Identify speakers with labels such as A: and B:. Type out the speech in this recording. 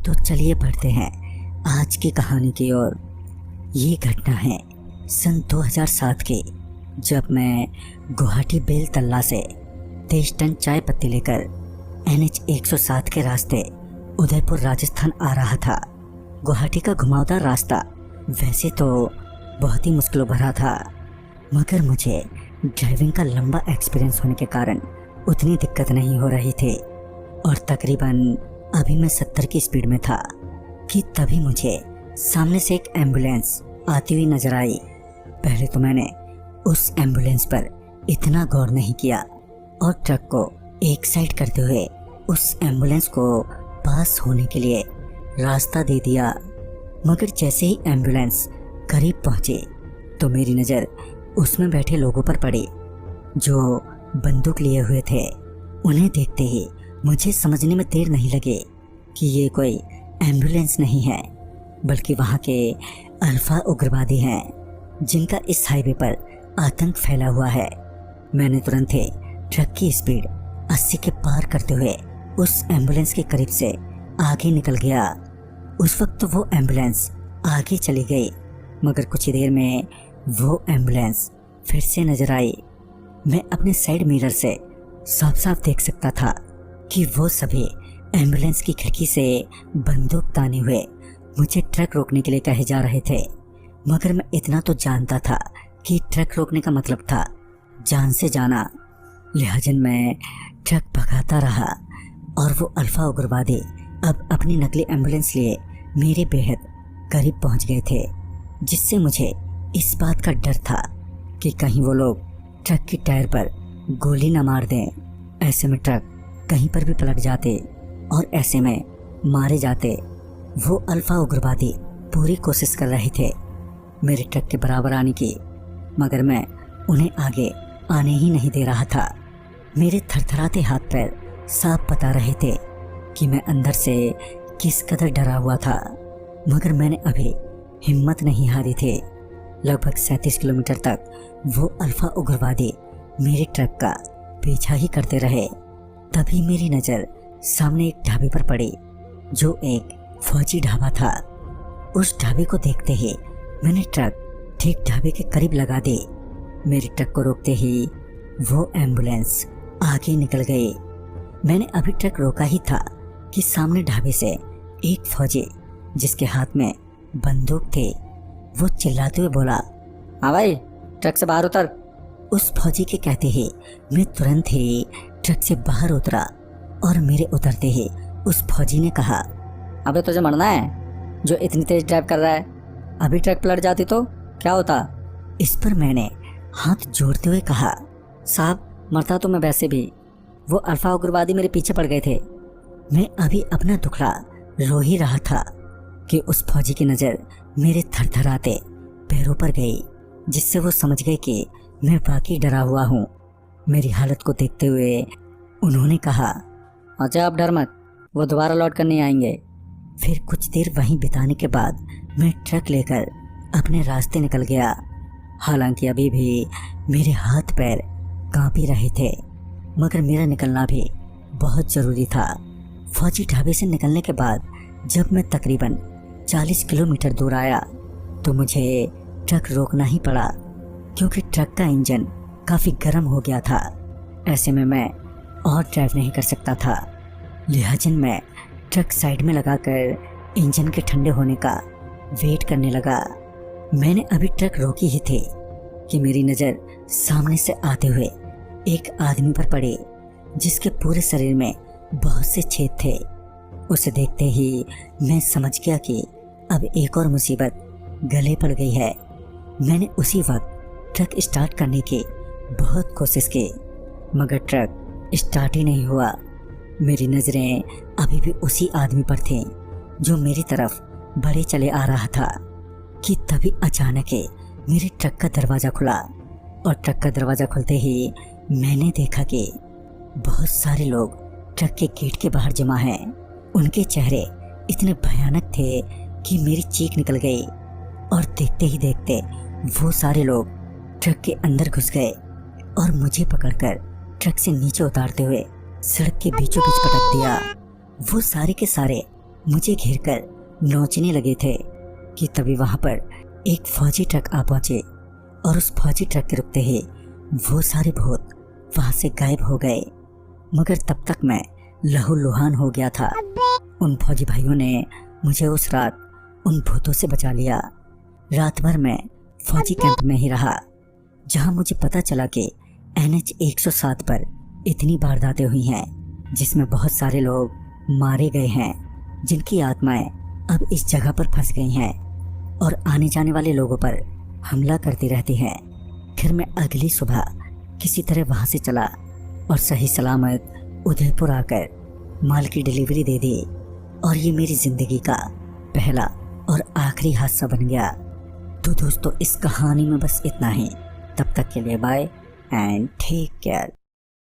A: तो चलिए बढ़ते हैं आज की कहानी की ओर। ये घटना है सन 2007 की, जब मैं गुवाहाटी बेलतला से 23 टन चाय पत्ती लेकर NH 107 के रास्ते उदयपुर राजस्थान आ रहा था। गुवाहाटी का घुमावदार रास्ता वैसे तो बहुत ही मुश्किलों भरा था, मगर मुझे ड्राइविंग का लंबा एक्सपीरियंस होने के कारण उतनी दिक्कत नहीं हो रही थी। और तकरीबन अभी मैं 70 की स्पीड में था कि तभी मुझे सामने से एक एम्बुलेंस आती हुई नजर आई। पहले तो मैंने उस एम्बुलेंस पर इतना गौर नहीं किया और ट्रक को एक साइड करते हुए उस एम्बुलेंस को पास होने के लिए रास्ता दे दिया। मगर जैसे ही एम्बुलेंस करीब पहुंचे तो मेरी नज़र उसमें बैठे लोगों पर पड़ी जो बंदूक लिए हुए थे। उन्हें देखते ही मुझे समझने में देर नहीं लगी कि ये कोई एम्बुलेंस नहीं है, बल्कि वहाँ के अल्फा उग्रवादी हैं जिनका इस हाईवे पर आतंक फैला हुआ है। मैंने तुरंत ही ट्रक की स्पीड 80 के पार करते हुए उस एम्बुलेंस के करीब से आगे निकल गया। उस वक्त तो वो एम्बुलेंस आगे चली गई, मगर कुछ ही देर में वो एम्बुलेंस फिर से नजर आई। मैं अपने साइड मिरर से साफ साफ देख सकता था कि वो सभी एम्बुलेंस की खिड़की से बंदूक ताने हुए मुझे ट्रक रोकने के लिए कहे जा रहे थे। मगर मैं इतना तो जानता था कि ट्रक रोकने का मतलब था जान से जाना। लिहाजन मैं ट्रक भगाता रहा और वो अल्फा उग्रवादी अब अपनी नकली एम्बुलेंस लिए मेरे बेहद करीब पहुंच गए थे, जिससे मुझे इस बात का डर था कि कहीं वो लोग ट्रक की टायर पर गोली न मार दें। ऐसे में ट्रक कहीं पर भी पलट जाते और ऐसे में मारे जाते। वो अल्फा उग्रवादी पूरी कोशिश कर रहे थे मेरे ट्रक के बराबर आने की, मगर मैं उन्हें आगे आने ही नहीं दे रहा था। मेरे थरथराते हाथ पैर साफ बता रहे थे कि मैं अंदर से किस कदर डरा हुआ था, मगर मैंने अभी हिम्मत नहीं हारी थी। लगभग 37 किलोमीटर तक वो अल्फा उग्रवादी मेरे ट्रक का पीछा ही करते रहे। तभी मेरी नज़र सामने एक ढाबे पर पड़ी जो एक फौजी ढाबा था। उस ढाबे को देखते ही मैंने ट्रक ठीक ढाबे के करीब लगा दी। मेरे ट्रक को रोकते ही वो एम्बुलेंस आगे निकल गई। मैंने अभी ट्रक रोका ही था कि सामने ढाबे से एक फौजी जिसके हाथ में बंदूक थी वो चिल्लाते हुए बोला, हाँ भाई, ट्रक से बाहर उतर। उस फौजी के कहते ही मैं तुरंत ही ट्रक से बाहर उतरा और मेरे उतरते ही उस फौजी ने कहा, अबे तुझे मरना है जो इतनी तेज ड्राइव कर रहा है? अभी ट्रक पलट जाती तो क्या होता? इस पर मैंने हाथ जोड़ते हुए कहा, साहब मरता तो मैं वैसे भी, वो अल्फा उग्रवादी मेरे पीछे पड़ गए थे। मैं अभी अपना दुखड़ा रो ही रहा था कि उस फौजी की नज़र मेरे थरथराते पैरों पर गई, जिससे वो समझ गए कि मैं वाकई डरा हुआ हूँ। मेरी हालत को देखते हुए उन्होंने कहा, अच्छा आप डर मत, वो दोबारा लौट कर नहीं आएंगे। फिर कुछ देर वहीं बिताने के बाद मैं ट्रक लेकर अपने रास्ते निकल गया। हालांकि अभी भी मेरे हाथ पैर कांप ही रहे थे, मगर मेरा निकलना भी बहुत ज़रूरी था। फौजी ढाबे से निकलने के बाद जब मैं तकरीबन 40 किलोमीटर दूर आया तो मुझे ट्रक रोकना ही पड़ा, क्योंकि ट्रक का इंजन काफ़ी गर्म हो गया था। ऐसे में मैं और ड्राइव नहीं कर सकता था। लिहाजन मैं ट्रक साइड में लगाकर इंजन के ठंडे होने का वेट करने लगा। मैंने अभी ट्रक रोकी ही थी कि मेरी नज़र सामने से आते हुए एक आदमी पर पड़ी जिसके पूरे शरीर में बहुत से छेद थे। उसे देखते ही मैं समझ गया कि अब एक और मुसीबत गले पड़ गई है। मैंने उसी वक्त ट्रक स्टार्ट करने की बहुत कोशिश की, मगर ट्रक स्टार्ट ही नहीं हुआ। मेरी नज़रें अभी भी उसी आदमी पर थीं जो मेरी तरफ बढ़े चले आ रहा था कि तभी अचानक ही मेरे ट्रक का दरवाज़ा खुला और ट्रक का दरवाज़ा खुलते ही मैंने देखा कि बहुत सारे लोग ट्रक के गेट के बाहर जमा हैं। उनके चेहरे इतने भयानक थे कि मेरी चीख निकल गई और देखते ही देखते वो सारे लोग ट्रक के अंदर घुस गए और मुझे पकड़कर ट्रक से नीचे उतारते हुए सड़क के बीचों बीच पटक दिया। वो सारे के सारे मुझे घेर कर नोचने लगे थे कि तभी वहां पर एक फौजी ट्रक आ पहुंचे और उस फौजी ट्रक के रुकते ही वो सारे भूत वहां से गायब हो गए। मगर तब तक मैं लहूलुहान हो गया था। उन फौजी भाइयों ने मुझे उस रात उन भूतों से बचा लिया। रात भर मैं फौजी कैंप में ही रहा, जहां मुझे पता चला कि NH 107 पर इतनी वारदातें हुई हैं जिसमें बहुत सारे लोग मारे गए हैं, जिनकी आत्माएं अब इस जगह पर फंस गई हैं और आने जाने वाले लोगों पर हमला करती रहती हैं। फिर मैं अगली सुबह किसी तरह वहां से चला और सही सलामत उदयपुर आकर माल की डिलीवरी दे दी और ये मेरी जिंदगी का पहला और आखिरी हादसा बन गया। तो दोस्तों, इस कहानी में बस इतना ही। तब तक के लिए बाय एंड टेक केयर।